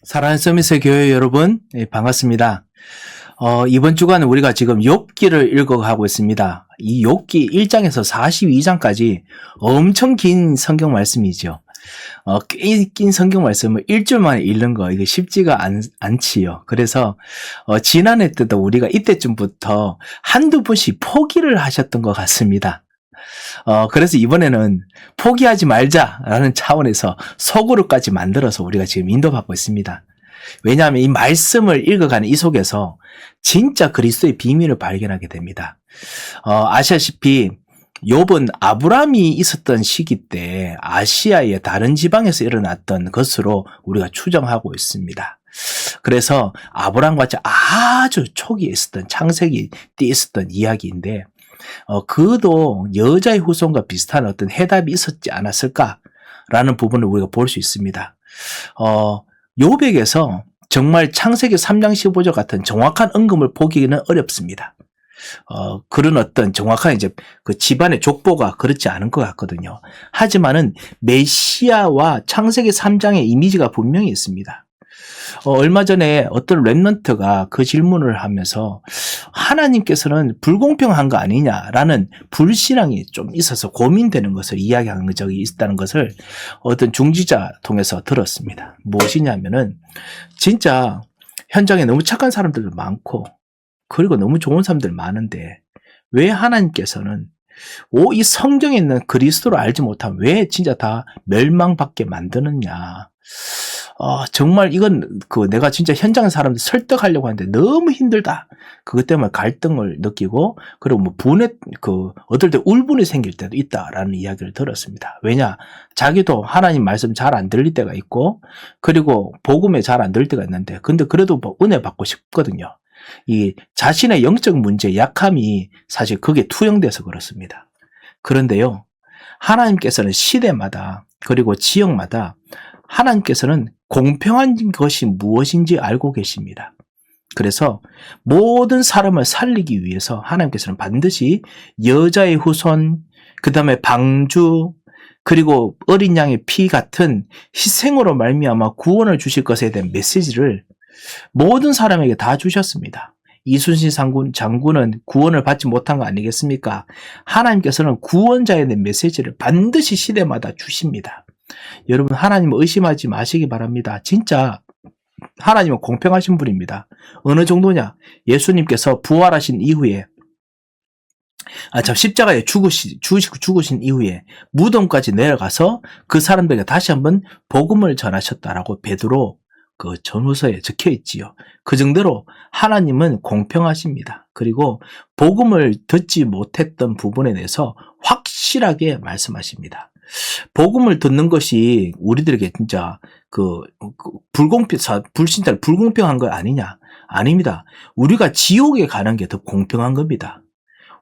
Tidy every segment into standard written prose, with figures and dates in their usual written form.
사랑하는 서미스 교회 여러분, 반갑습니다. 이번 주간은 우리가 지금 욥기를 읽어가고 있습니다. 이 욥기 1장에서 42장까지 엄청 긴 성경 말씀이죠. 꽤 긴 성경 말씀을 일주일 만에 읽는 거, 이거 쉽지가 않지요. 그래서, 지난해 때도 우리가 이때쯤부터 한두 번씩 포기를 하셨던 것 같습니다. 그래서 이번에는 포기하지 말자라는 차원에서 소그룹까지 만들어서 우리가 지금 인도받고 있습니다. 왜냐하면 이 말씀을 읽어가는 이 속에서 진짜 그리스도의 비밀을 발견하게 됩니다. 아시다시피 욥은 아브라함이 있었던 시기 때 아시아의 다른 지방에서 일어났던 것으로 우리가 추정하고 있습니다. 그래서 아브라함과 같이 아주 초기에 있었던 창세기 때 있었던 이야기인데 그도 여자의 후손과 비슷한 어떤 해답이 있었지 않았을까라는 부분을 우리가 볼 수 있습니다. 욥에게서 정말 창세기 3장 15절 같은 정확한 언급을 보기는 어렵습니다. 그런 어떤 정확한 이제 그 집안의 족보가 그렇지 않은 것 같거든요. 하지만은 메시아와 창세기 3장의 이미지가 분명히 있습니다. 얼마 전에 어떤 랩런트가 그 질문을 하면서 하나님께서는 불공평한 거 아니냐라는 불신앙이 좀 있어서 고민되는 것을 이야기한 적이 있다는 것을 어떤 중지자 통해서 들었습니다. 무엇이냐면은 진짜 현장에 너무 착한 사람들도 많고 그리고 너무 좋은 사람들 많은데 왜 하나님께서는 이 성경에 있는 그리스도를 알지 못하면 왜 진짜 다 멸망받게 만드느냐. 정말 이건 내가 진짜 현장 사람들 설득하려고 하는데 너무 힘들다. 그것 때문에 갈등을 느끼고 그리고 뭐 어떨 때 울분이 생길 때도 있다라는 이야기를 들었습니다. 왜냐? 자기도 하나님 말씀 잘 안 들릴 때가 있고 그리고 복음에 잘 안 들릴 때가 있는데 근데 그래도 뭐 은혜 받고 싶거든요. 이 자신의 영적 문제 약함이 사실 그게 투영돼서 그렇습니다. 그런데요. 하나님께서는 시대마다 그리고 지역마다 하나님께서는 공평한 것이 무엇인지 알고 계십니다. 그래서 모든 사람을 살리기 위해서 하나님께서는 반드시 여자의 후손, 그 다음에 방주, 그리고 어린 양의 피 같은 희생으로 말미암아 구원을 주실 것에 대한 메시지를 모든 사람에게 다 주셨습니다. 이순신 장군은 구원을 받지 못한 거 아니겠습니까? 하나님께서는 구원자에 대한 메시지를 반드시 시대마다 주십니다. 여러분 하나님을 의심하지 마시기 바랍니다. 진짜 하나님은 공평하신 분입니다. 어느 정도냐? 예수님께서 부활하신 이후에 십자가에 죽으신 이후에 무덤까지 내려가서 그 사람들에게 다시 한번 복음을 전하셨다라고 베드로 그 전후서에 적혀 있지요. 그 정도로 하나님은 공평하십니다. 그리고 복음을 듣지 못했던 부분에 대해서 확실하게 말씀하십니다. 복음을 듣는 것이 우리들에게 진짜 불공평한 거 아니냐? 아닙니다. 우리가 지옥에 가는 게 더 공평한 겁니다.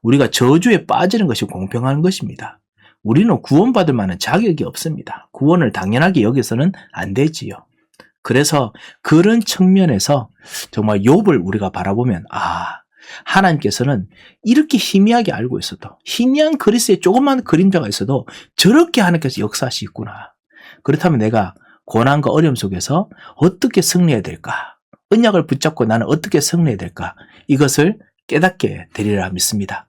우리가 저주에 빠지는 것이 공평한 것입니다. 우리는 구원받을 만한 자격이 없습니다. 구원을 당연하게 여기서는 안 되지요. 그래서 그런 측면에서 정말 욥을 우리가 바라보면 하나님께서는 이렇게 희미하게 알고 있어도 희미한 그리스의 조그만 그림자가 있어도 저렇게 하나님께서 역사하시구나. 그렇다면 내가 고난과 어려움 속에서 어떻게 승리해야 될까? 언약을 붙잡고 나는 어떻게 승리해야 될까? 이것을 깨닫게 되리라 믿습니다.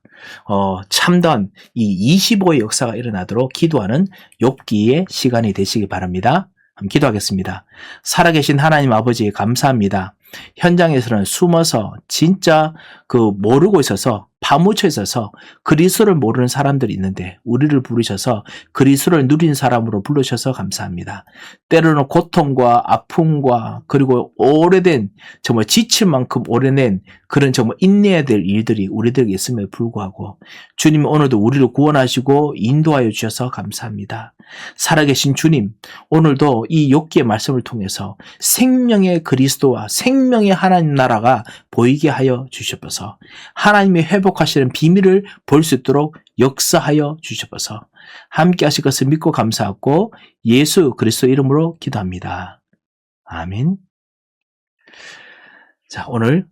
참다운 이 25의 역사가 일어나도록 기도하는 욥기의 시간이 되시기 바랍니다. 한번 기도하겠습니다. 살아계신 하나님 아버지 감사합니다. 현장에서는 숨어서 진짜 모르고 있어서 파묻혀 있어서 그리스도를 모르는 사람들이 있는데 우리를 부르셔서 그리스도를 누린 사람으로 부르셔서 감사합니다. 때로는 고통과 아픔과 그리고 오래된 정말 지칠 만큼 오래된 그런 정말 인내해야 될 일들이 우리들에게 있음에 불구하고 주님 오늘도 우리를 구원하시고 인도하여 주셔서 감사합니다. 살아계신 주님 오늘도 이 욥기의 말씀을 통해서 생명의 그리스도와 생명의 하나님 나라가 보이게 하여 주시옵소서. 하나님의 회복하시는 비밀을 볼 수 있도록 역사하여 주시옵소서. 함께 하실 것을 믿고 감사하고 예수 그리스도 이름으로 기도합니다. 아멘. 자, 오늘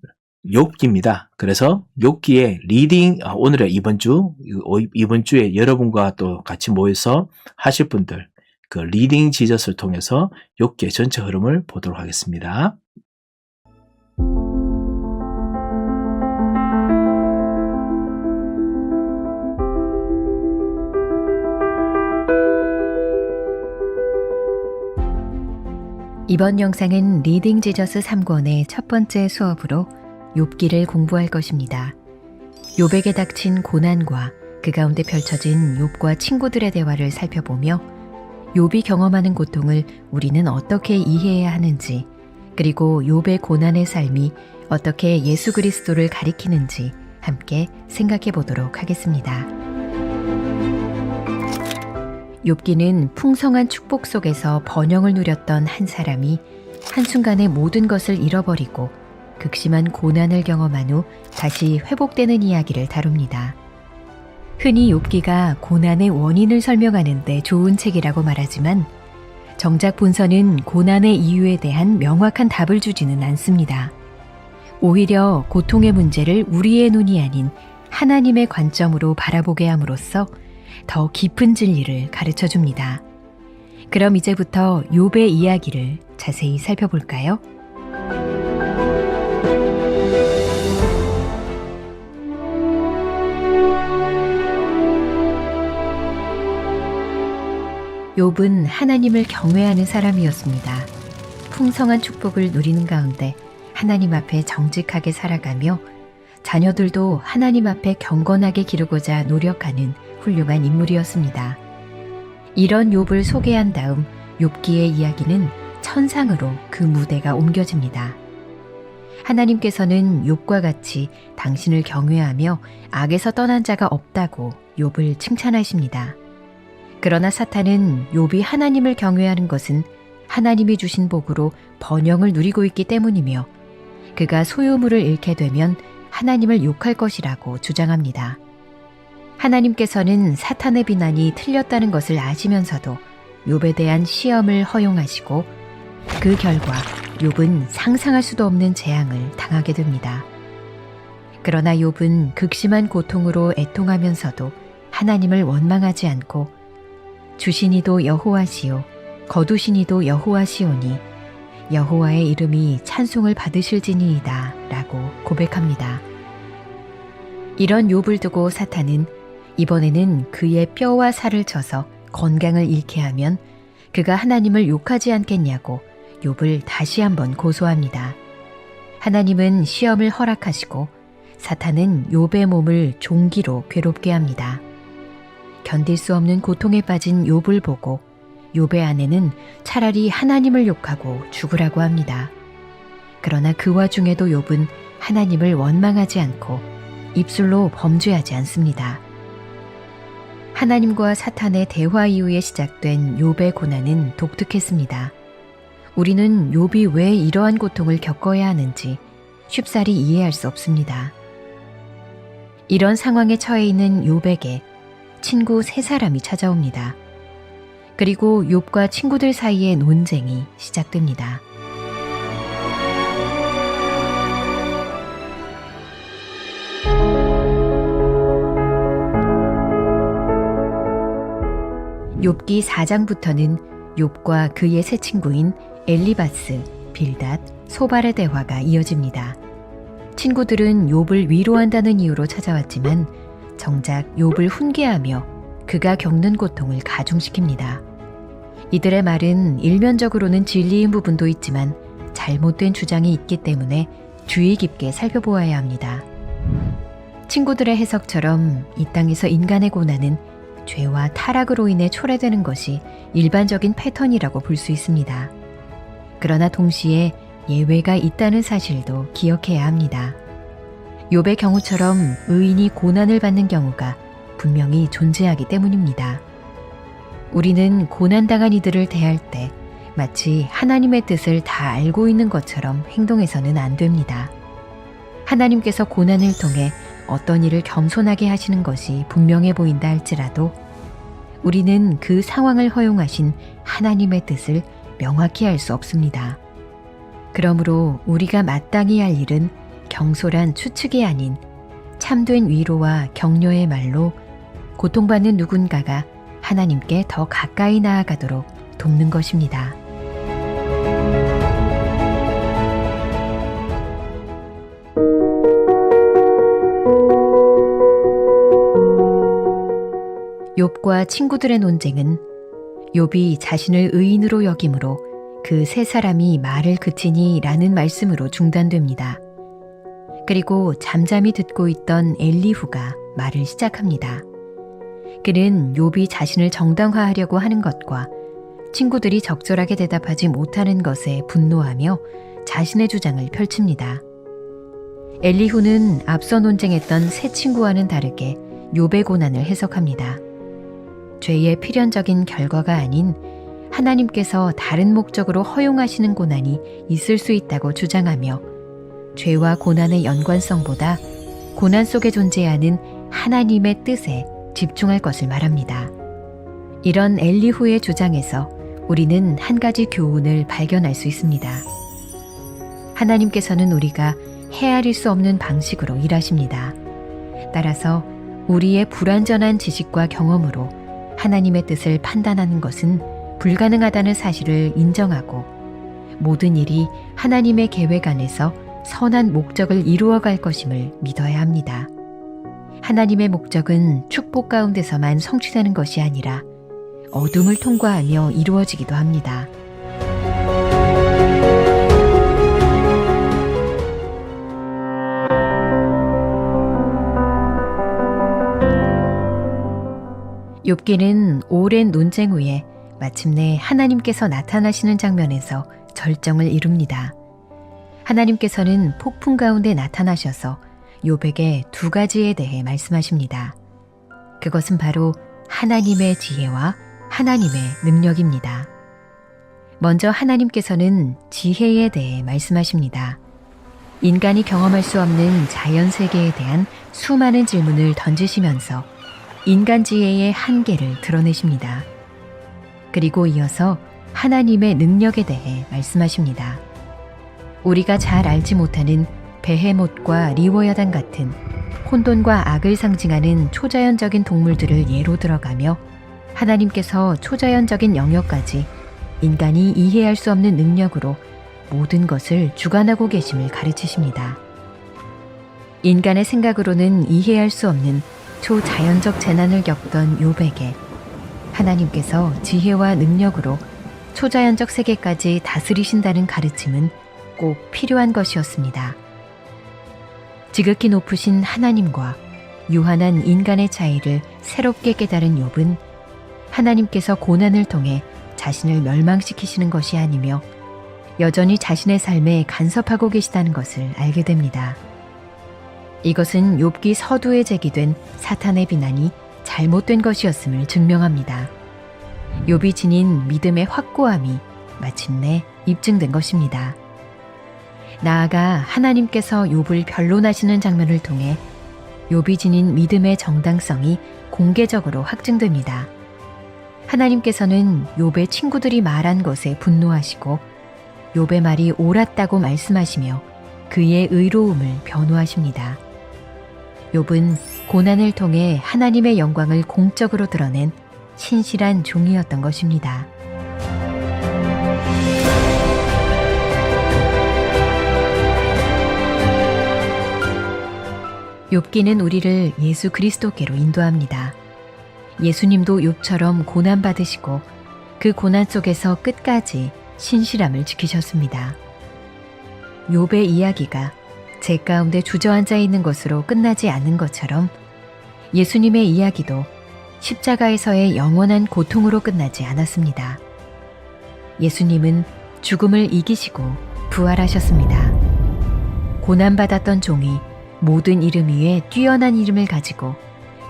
욥기입니다. 그래서 욥기의 리딩 오늘의 이번 주에 여러분과 또 같이 모여서 하실 분들 그 리딩 지저스를 통해서 욥기의 전체 흐름을 보도록 하겠습니다. 이번 영상은 리딩 지저스 3권의 첫 번째 수업으로 욥기를 공부할 것입니다. 욥에게 닥친 고난과 그 가운데 펼쳐진 욥과 친구들의 대화를 살펴보며 욥이 경험하는 고통을 우리는 어떻게 이해해야 하는지, 그리고 욥의 고난의 삶이 어떻게 예수 그리스도를 가리키는지 함께 생각해 보도록 하겠습니다. 욥기는 풍성한 축복 속에서 번영을 누렸던 한 사람이 한순간에 모든 것을 잃어버리고 극심한 고난을 경험한 후 다시 회복되는 이야기를 다룹니다. 흔히 욥기가 고난의 원인을 설명하는 데 좋은 책이라고 말하지만 정작 본서는 고난의 이유에 대한 명확한 답을 주지는 않습니다. 오히려 고통의 문제를 우리의 눈이 아닌 하나님의 관점으로 바라보게 함으로써 더 깊은 진리를 가르쳐 줍니다. 그럼 이제부터 욥의 이야기를 자세히 살펴볼까요? 욥은 하나님을 경외하는 사람이었습니다. 풍성한 축복을 누리는 가운데 하나님 앞에 정직하게 살아가며 자녀들도 하나님 앞에 경건하게 기르고자 노력하는 훌륭한 인물이었습니다. 이런 욥을 소개한 다음 욥기의 이야기는 천상으로 그 무대가 옮겨집니다. 하나님께서는 욥과 같이 당신을 경외하며 악에서 떠난 자가 없다고 욥을 칭찬하십니다. 그러나 사탄은 욥이 하나님을 경외하는 것은 하나님이 주신 복으로 번영을 누리고 있기 때문이며 그가 소유물을 잃게 되면 하나님을 욕할 것이라고 주장합니다. 하나님께서는 사탄의 비난이 틀렸다는 것을 아시면서도 욥에 대한 시험을 허용하시고 그 결과 욥은 상상할 수도 없는 재앙을 당하게 됩니다. 그러나 욥은 극심한 고통으로 애통하면서도 하나님을 원망하지 않고 주시니도 여호와시요 거두시니도 여호와시오니 여호와의 이름이 찬송을 받으실지니이다 라고 고백합니다. 이런 욥을 두고 사탄은 이번에는 그의 뼈와 살을 쳐서 건강을 잃게 하면 그가 하나님을 욕하지 않겠냐고 욥을 다시 한번 고소합니다. 하나님은 시험을 허락하시고 사탄은 욥의 몸을 종기로 괴롭게 합니다. 견딜 수 없는 고통에 빠진 욥을 보고 욥의 아내는 차라리 하나님을 욕하고 죽으라고 합니다. 그러나 그 와중에도 욥은 하나님을 원망하지 않고 입술로 범죄하지 않습니다. 하나님과 사탄의 대화 이후에 시작된 욥의 고난은 독특했습니다. 우리는 욥이 왜 이러한 고통을 겪어야 하는지 쉽사리 이해할 수 없습니다. 이런 상황에 처해 있는 욥에게 친구 3사람이 찾아옵니다. 그리고 욥과 친구들 사이의 논쟁이 시작됩니다. 욥기 4장부터는 욥과 그의 세 친구인 엘리바스, 빌닷, 소발의 대화가 이어집니다. 친구들은 욥을 위로한다는 이유로 찾아왔지만 정작 욥을 훈계하며 그가 겪는 고통을 가중시킵니다. 이들의 말은 일면적으로는 진리인 부분도 있지만 잘못된 주장이 있기 때문에 주의 깊게 살펴보아야 합니다. 친구들의 해석처럼 이 땅에서 인간의 고난은 죄와 타락으로 인해 초래되는 것이 일반적인 패턴이라고 볼 수 있습니다. 그러나 동시에 예외가 있다는 사실도 기억해야 합니다. 욥의 경우처럼 의인이 고난을 받는 경우가 분명히 존재하기 때문입니다. 우리는 고난당한 이들을 대할 때 마치 하나님의 뜻을 다 알고 있는 것처럼 행동해서는 안 됩니다. 하나님께서 고난을 통해 어떤 일을 겸손하게 하시는 것이 분명해 보인다 할지라도 우리는 그 상황을 허용하신 하나님의 뜻을 명확히 알 수 없습니다. 그러므로 우리가 마땅히 할 일은 경솔한 추측이 아닌 참된 위로와 격려의 말로 고통받는 누군가가 하나님께 더 가까이 나아가도록 돕는 것입니다. 욥과 친구들의 논쟁은 욥이 자신을 의인으로 여김으로 그 세 사람이 말을 그치니 라는 말씀으로 중단됩니다. 그리고 잠잠히 듣고 있던 엘리후가 말을 시작합니다. 그는 욥이 자신을 정당화하려고 하는 것과 친구들이 적절하게 대답하지 못하는 것에 분노하며 자신의 주장을 펼칩니다. 엘리후는 앞서 논쟁했던 세 친구와는 다르게 욥의 고난을 해석합니다. 죄의 필연적인 결과가 아닌 하나님께서 다른 목적으로 허용하시는 고난이 있을 수 있다고 주장하며 죄와 고난의 연관성보다 고난 속에 존재하는 하나님의 뜻에 집중할 것을 말합니다. 이런 엘리후의 주장에서 우리는 한 가지 교훈을 발견할 수 있습니다. 하나님께서는 우리가 헤아릴 수 없는 방식으로 일하십니다. 따라서 우리의 불완전한 지식과 경험으로 하나님의 뜻을 판단하는 것은 불가능하다는 사실을 인정하고 모든 일이 하나님의 계획 안에서 선한 목적을 이루어갈 것임을 믿어야 합니다. 하나님의 목적은 축복 가운데서만 성취되는 것이 아니라 어둠을 통과하며 이루어지기도 합니다. 욥기는 오랜 논쟁 후에 마침내 하나님께서 나타나시는 장면에서 절정을 이룹니다. 하나님께서는 폭풍 가운데 나타나셔서 욥에게 두 가지에 대해 말씀하십니다. 그것은 바로 하나님의 지혜와 하나님의 능력입니다. 먼저 하나님께서는 지혜에 대해 말씀하십니다. 인간이 경험할 수 없는 자연 세계에 대한 수많은 질문을 던지시면서 인간 지혜의 한계를 드러내십니다. 그리고 이어서 하나님의 능력에 대해 말씀하십니다. 우리가 잘 알지 못하는 베헤못과 리워야단 같은 혼돈과 악을 상징하는 초자연적인 동물들을 예로 들어가며 하나님께서 초자연적인 영역까지 인간이 이해할 수 없는 능력으로 모든 것을 주관하고 계심을 가르치십니다. 인간의 생각으로는 이해할 수 없는 초자연적 재난을 겪던 욥에게 하나님께서 지혜와 능력으로 초자연적 세계까지 다스리신다는 가르침은 꼭 필요한 것이었습니다. 지극히 높으신 하나님과 유한한 인간의 차이를 새롭게 깨달은 욥은 하나님께서 고난을 통해 자신을 멸망시키시는 것이 아니며 여전히 자신의 삶에 간섭하고 계시다는 것을 알게 됩니다. 이것은 욥기 서두에 제기된 사탄의 비난이 잘못된 것이었음을 증명합니다. 욥이 지닌 믿음의 확고함이 마침내 입증된 것입니다. 나아가 하나님께서 욥을 변론하시는 장면을 통해 욥이 지닌 믿음의 정당성이 공개적으로 확증됩니다. 하나님께서는 욥의 친구들이 말한 것에 분노하시고 욥의 말이 옳았다고 말씀하시며 그의 의로움을 변호하십니다. 욥은 고난을 통해 하나님의 영광을 공적으로 드러낸 신실한 종이었던 것입니다. 욥기는 우리를 예수 그리스도께로 인도합니다. 예수님도 욥처럼 고난받으시고 그 고난 속에서 끝까지 신실함을 지키셨습니다. 욥의 이야기가 제 가운데 주저앉아 있는 것으로 끝나지 않는 것처럼 예수님의 이야기도 십자가에서의 영원한 고통으로 끝나지 않았습니다. 예수님은 죽음을 이기시고 부활하셨습니다. 고난받았던 종이 모든 이름 위에 뛰어난 이름을 가지고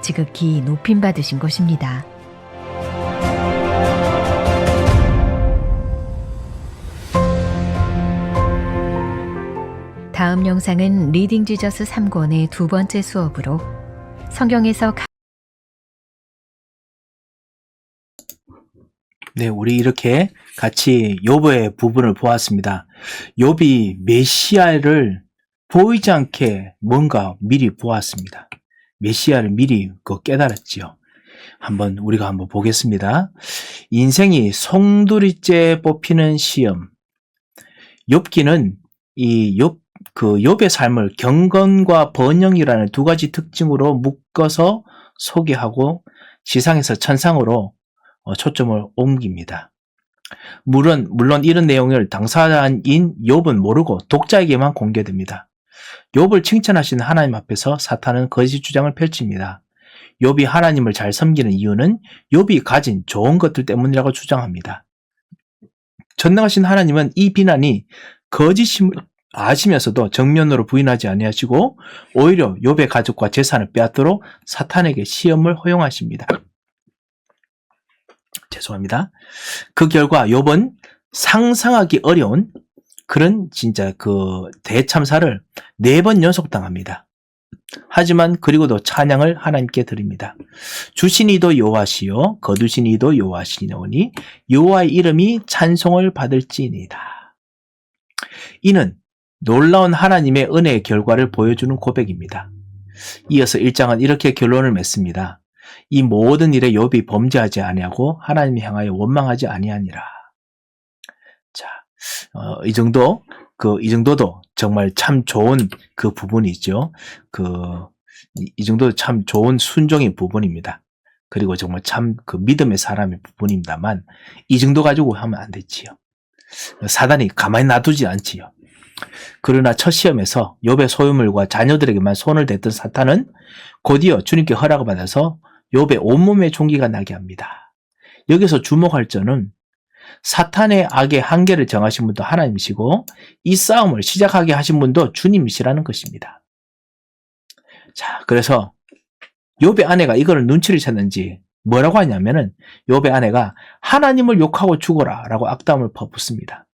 지극히 높임받으신 것입니다. 다음 영상은 리딩 지저스 3권의 두 번째 수업으로 성경에서 네, 우리 이렇게 같이 욥의 부분을 보았습니다. 욥이 메시아를 보이지 않게 뭔가 미리 보았습니다. 메시아를 미리 깨달았지요. 한번 우리가 한번 보겠습니다. 인생이 송두리째 뽑히는 시험. 욥기는 이 욥의 삶을 경건과 번영이라는 두 가지 특징으로 묶어서 소개하고 지상에서 천상으로 초점을 옮깁니다. 물론 이런 내용을 당사자인 욥은 모르고 독자에게만 공개됩니다. 욥을 칭찬하시는 하나님 앞에서 사탄은 거짓 주장을 펼칩니다. 욥이 하나님을 잘 섬기는 이유는 욥이 가진 좋은 것들 때문이라고 주장합니다. 전능하신 하나님은 이 비난이 거짓임을 아시면서도 정면으로 부인하지 아니하시고 오히려 욥의 가족과 재산을 빼앗도록 사탄에게 시험을 허용하십니다. 죄송합니다. 그 결과 욥은 상상하기 어려운 그런 진짜 그 대참사를 4번 연속 당합니다. 하지만 그리고도 찬양을 하나님께 드립니다. 주신 이도 여호와시요 거두신 이도 여호와시니오니 여호와의 이름이 찬송을 받을지니이다. 이는 놀라운 하나님의 은혜의 결과를 보여주는 고백입니다. 이어서 1장은 이렇게 결론을 맺습니다. 이 모든 일에 욥이 범죄하지 아니하고 하나님을 향하여 원망하지 아니하니라. 자, 이 정도도 정말 참 좋은 그 부분이죠. 이 정도도 참 좋은 순종의 부분입니다. 그리고 정말 참 그 믿음의 사람의 부분입니다만, 이 정도 가지고 하면 안 되지요. 사단이 가만히 놔두지 않지요. 그러나 첫 시험에서 욥의 소유물과 자녀들에게만 손을 댔던 사탄은 곧이어 주님께 허락을 받아서 욥의 온몸에 총기가 나게 합니다. 여기서 주목할 점은 사탄의 악의 한계를 정하신 분도 하나님이시고 이 싸움을 시작하게 하신 분도 주님이시라는 것입니다. 자, 그래서 욥의 아내가 이거를 눈치를 챘는지 뭐라고 하냐면은 욥의 아내가 하나님을 욕하고 죽어라 라고 악담을 퍼붓습니다.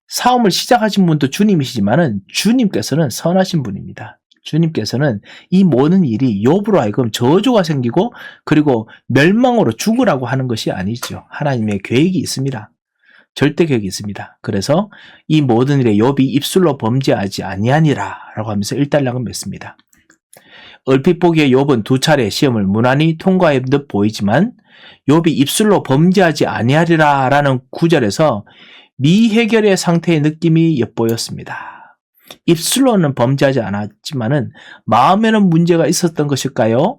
싸움을 시작하신 분도 주님이시지만은 주님께서는 선하신 분입니다. 주님께서는 이 모든 일이 욥으로 하여금 저주가 생기고 그리고 멸망으로 죽으라고 하는 것이 아니죠. 하나님의 계획이 있습니다. 절대 계획이 있습니다. 그래서 이 모든 일에 욥이 입술로 범죄하지 아니하니라 라고 하면서 일단락을 맺습니다. 얼핏 보기에 욥은 2차례 시험을 무난히 통과한 듯 보이지만 욥이 입술로 범죄하지 아니하리라 라는 구절에서 미해결의 상태의 느낌이 엿보였습니다. 입술로는 범죄하지 않았지만은 마음에는 문제가 있었던 것일까요?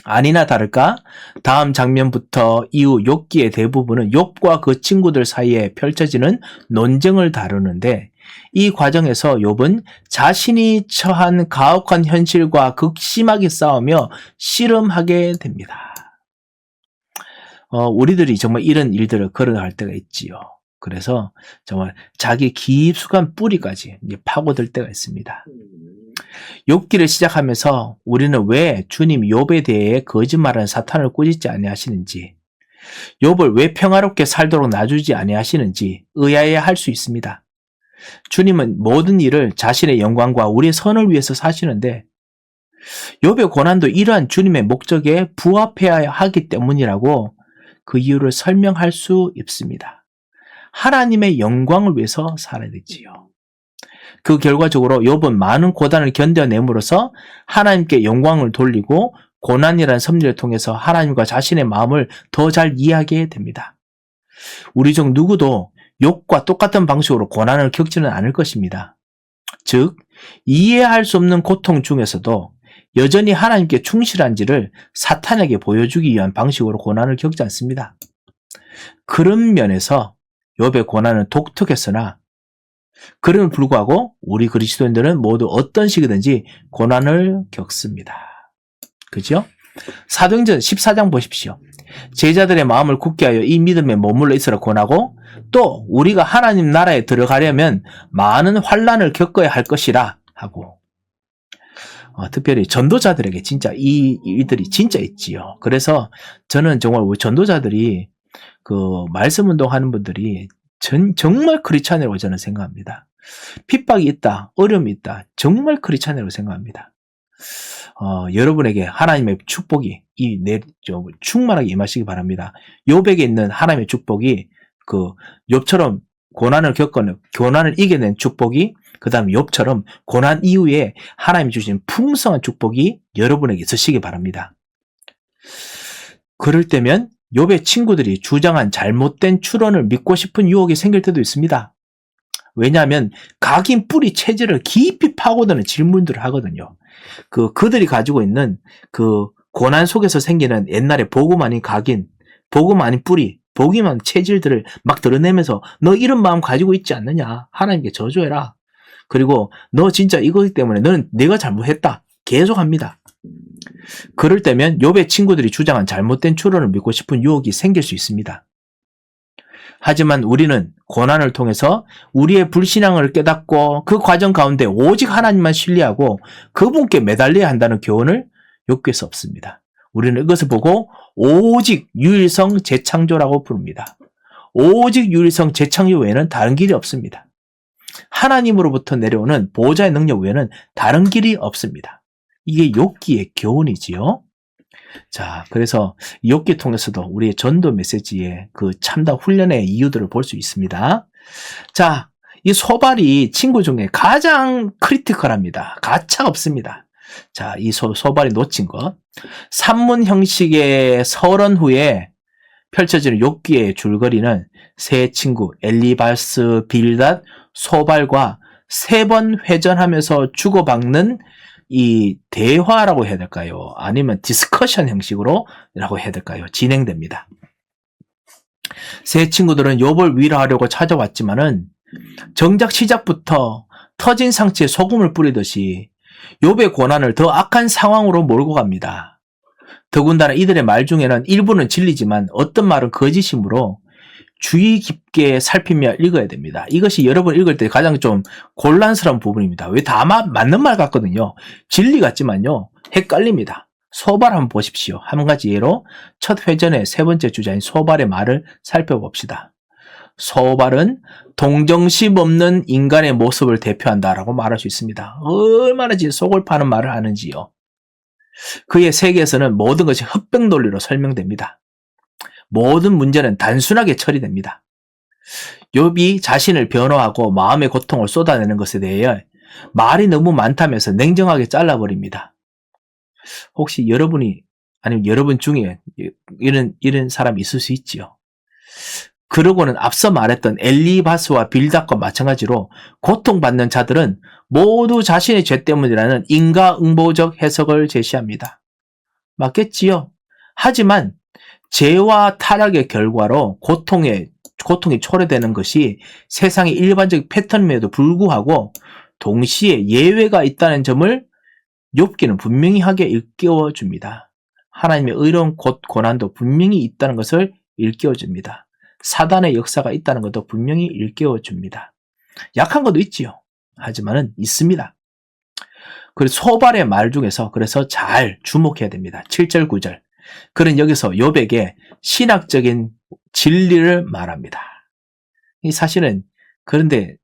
아니나 다를까 다음 장면부터 이후 욥기의 대부분은 욥과 그 친구들 사이에 펼쳐지는 논쟁을 다루는데 이 과정에서 욥은 자신이 처한 가혹한 현실과 극심하게 싸우며 씨름하게 됩니다. 우리들이 정말 이런 일들을 걸어갈 때가 있지요. 그래서 정말 자기 깊숙한 뿌리까지 파고들 때가 있습니다. 욥기를 시작하면서 우리는 왜 주님 욥에 대해 거짓말하는 사탄을 꾸짖지 아니하시는지, 욥을 왜 평화롭게 살도록 놔주지 아니하시는지 의아해할 수 있습니다. 주님은 모든 일을 자신의 영광과 우리의 선을 위해서 사시는데 욥의 고난도 이러한 주님의 목적에 부합해야 하기 때문이라고 그 이유를 설명할 수 있습니다. 하나님의 영광을 위해서 살아야 되지요. 그 결과적으로 욥은 많은 고난을 견뎌냄으로써 하나님께 영광을 돌리고 고난이라는 섭리를 통해서 하나님과 자신의 마음을 더 잘 이해하게 됩니다. 우리 중 누구도 욥과 똑같은 방식으로 고난을 겪지는 않을 것입니다. 즉, 이해할 수 없는 고통 중에서도 여전히 하나님께 충실한지를 사탄에게 보여주기 위한 방식으로 고난을 겪지 않습니다. 그런 면에서 욥의 고난은 독특했으나 그럼에도 불구하고 우리 그리스도인들은 모두 어떤 식이든지 고난을 겪습니다. 그죠? 사도행전 14장 보십시오. 제자들의 마음을 굳게 하여 이 믿음에 머물러 있으라 권하고 또 우리가 하나님 나라에 들어가려면 많은 환난을 겪어야 할 것이라 하고 특별히 전도자들에게 진짜 이 일들이 진짜 있지요. 그래서 저는 정말 우리 전도자들이 그 말씀 운동하는 분들이 정말 크리스찬이라고 저는 생각합니다. 핍박이 있다, 어려움이 있다, 정말 크리스찬이라고 생각합니다. 여러분에게 하나님의 축복이 충만하게 임하시기 바랍니다. 욥에게 있는 하나님의 축복이 그 욥처럼 고난을 이겨낸 축복이 그 다음 욥처럼 고난 이후에 하나님이 주신 풍성한 축복이 여러분에게 있으시기 바랍니다. 그럴 때면 욥의 친구들이 주장한 잘못된 추론을 믿고 싶은 유혹이 생길 때도 있습니다. 왜냐하면 각인 뿌리 체질을 깊이 파고드는 질문들을 하거든요. 그들이 가지고 있는 그 고난 속에서 생기는 옛날에 복음 아닌 각인, 복음 아닌 뿌리, 복음 아닌 체질들을 막 드러내면서 너 이런 마음 가지고 있지 않느냐? 하나님께 저주해라. 그리고 너 진짜 이거 때문에 너는 내가 잘못했다. 계속합니다. 그럴 때면 욥의 친구들이 주장한 잘못된 추론을 믿고 싶은 유혹이 생길 수 있습니다. 하지만 우리는 고난을 통해서 우리의 불신앙을 깨닫고 그 과정 가운데 오직 하나님만 신뢰하고 그분께 매달려야 한다는 교훈을 욥기에서 없습니다. 우리는 이것을 보고 오직 유일성 재창조라고 부릅니다. 오직 유일성 재창조 외에는 다른 길이 없습니다. 하나님으로부터 내려오는 보호자의 능력 외에는 다른 길이 없습니다. 이게 욥기의 교훈이지요. 자, 그래서 욥기 통해서도 우리의 전도 메시지의 그 참다 훈련의 이유들을 볼 수 있습니다. 자, 이 소발이 친구 중에 가장 크리티컬합니다. 가차 없습니다. 자, 이 소발이 놓친 것. 산문 형식의 설원 후에 펼쳐지는 욥기의 줄거리는 세 친구 엘리바스, 빌닷, 소발과 3번 회전하면서 주고받는 이 대화라고 해야 될까요? 아니면 디스커션 형식으로라고 해야 될까요? 진행됩니다. 세 친구들은 욥을 위로하려고 찾아왔지만은 정작 시작부터 터진 상처에 소금을 뿌리듯이 욥의 고난을 더 악한 상황으로 몰고 갑니다. 더군다나 이들의 말 중에는 일부는 진리지만 어떤 말은 거짓이므로 주의 깊게 살피며 읽어야 됩니다. 이것이 여러분 읽을 때 가장 좀 곤란스러운 부분입니다. 왜 다 맞는 말 같거든요. 진리 같지만요. 헷갈립니다. 소발 한번 보십시오. 한 가지 예로 첫 회전의 3번째 주자인 소발의 말을 살펴봅시다. 소발은 동정심 없는 인간의 모습을 대표한다라고 말할 수 있습니다. 얼마나 속을 파는 말을 하는지요. 그의 세계에서는 모든 것이 흑백 논리로 설명됩니다. 모든 문제는 단순하게 처리됩니다. 욥이 자신을 변호하고 마음의 고통을 쏟아내는 것에 대해 말이 너무 많다면서 냉정하게 잘라버립니다. 혹시 여러분이 아니면 여러분 중에 이런 사람이 있을 수 있지요. 그러고는 앞서 말했던 엘리바스와 빌닷과 마찬가지로 고통받는 자들은 모두 자신의 죄 때문이라는 인과응보적 해석을 제시합니다. 맞겠지요? 하지만 죄와 타락의 결과로 고통이 초래되는 것이 세상의 일반적 패턴임에도 불구하고 동시에 예외가 있다는 점을 욥기는 분명히 하게 일깨워 줍니다. 하나님의 의로운 고난도 분명히 있다는 것을 일깨워 줍니다. 사단의 역사가 있다는 것도 분명히 일깨워 줍니다. 약한 것도 있지요. 하지만은 있습니다. 그리고 소발의 말 중에서 그래서 잘 주목해야 됩니다. 7절, 9절. 그는 여기서 욥에게 신학적인 진리를 말합니다. 이 사실은 그런데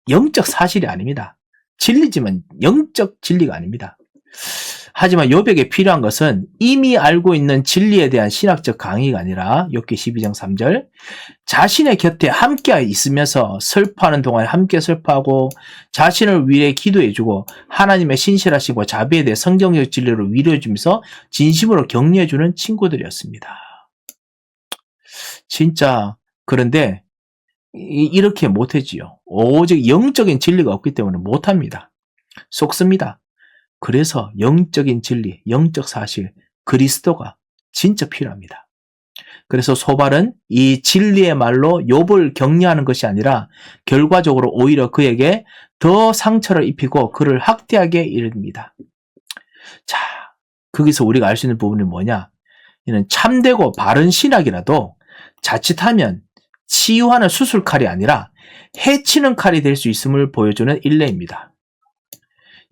영적 사실이 아닙니다. 진리지만 영적 진리가 아닙니다. 하지만 욥에게 필요한 것은 이미 알고 있는 진리에 대한 신학적 강의가 아니라 욥기 12장 3절 자신의 곁에 함께 있으면서 슬퍼하는 동안에 함께 슬퍼하고 자신을 위해 기도해주고 하나님의 신실하시고 자비에 대해 성경적 진리로 위로해주면서 진심으로 격려해주는 친구들이었습니다. 진짜 그런데 이렇게 못하지요. 오직 영적인 진리가 없기 때문에 못합니다. 속습니다. 그래서 영적인 진리, 영적 사실, 그리스도가 진짜 필요합니다. 그래서 소발은 이 진리의 말로 욥을 격려하는 것이 아니라 결과적으로 오히려 그에게 더 상처를 입히고 그를 학대하게 이릅니다. 자, 거기서 우리가 알 수 있는 부분이 뭐냐? 이는 참되고 바른 신학이라도 자칫하면 치유하는 수술칼이 아니라 해치는 칼이 될 수 있음을 보여주는 일례입니다.